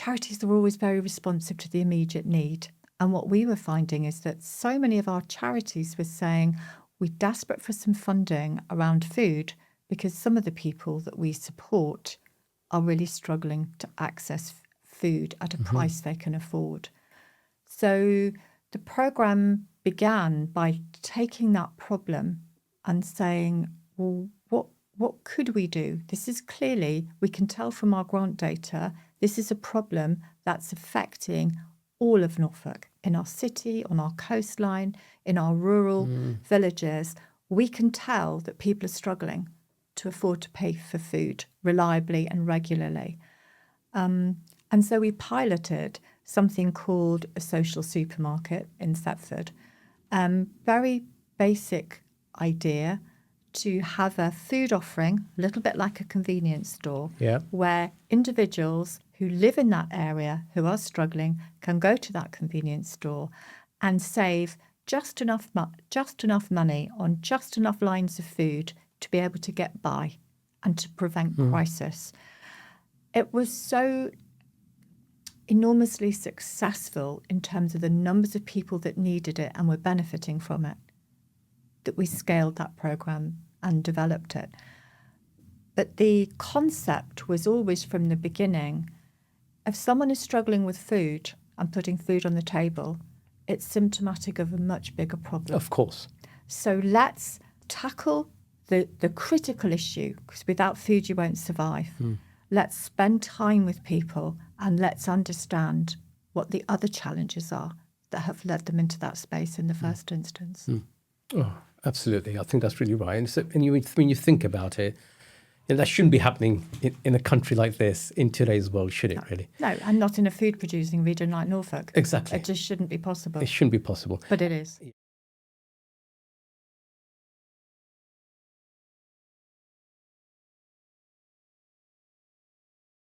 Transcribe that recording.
charities are always very responsive to the immediate need. And what we were finding is that so many of our charities were saying, we're desperate for some funding around food because some of the people that we support are really struggling to access food at a price they can afford. So the programme began by taking that problem and saying, well, what could we do? This is clearly, we can tell from our grant data, this is a problem that's affecting all of Norfolk, in our city, on our coastline, in our rural villages. We can tell that people are struggling to afford to pay for food reliably and regularly. And so we piloted something called a social supermarket in Thetford. Very basic idea to have a food offering, a little bit like a convenience store, where individuals who live in that area who are struggling can go to that convenience store and save just enough money on just enough lines of food to be able to get by and to prevent crisis. It was so enormously successful in terms of the numbers of people that needed it and were benefiting from it, that we scaled that programme and developed it. But the concept was always from the beginning, if someone is struggling with food and putting food on the table, it's symptomatic of a much bigger problem. Of course. So let's tackle the critical issue, because without food you won't survive. Let's spend time with people and let's understand what the other challenges are that have led them into that space in the first instance. Oh, absolutely. I think that's really right. And so, when you think about it, that shouldn't be happening in a country like this in today's world, should it really? No, and not in a food-producing region like Norfolk. Exactly. It just shouldn't be possible. It shouldn't be possible. But it is.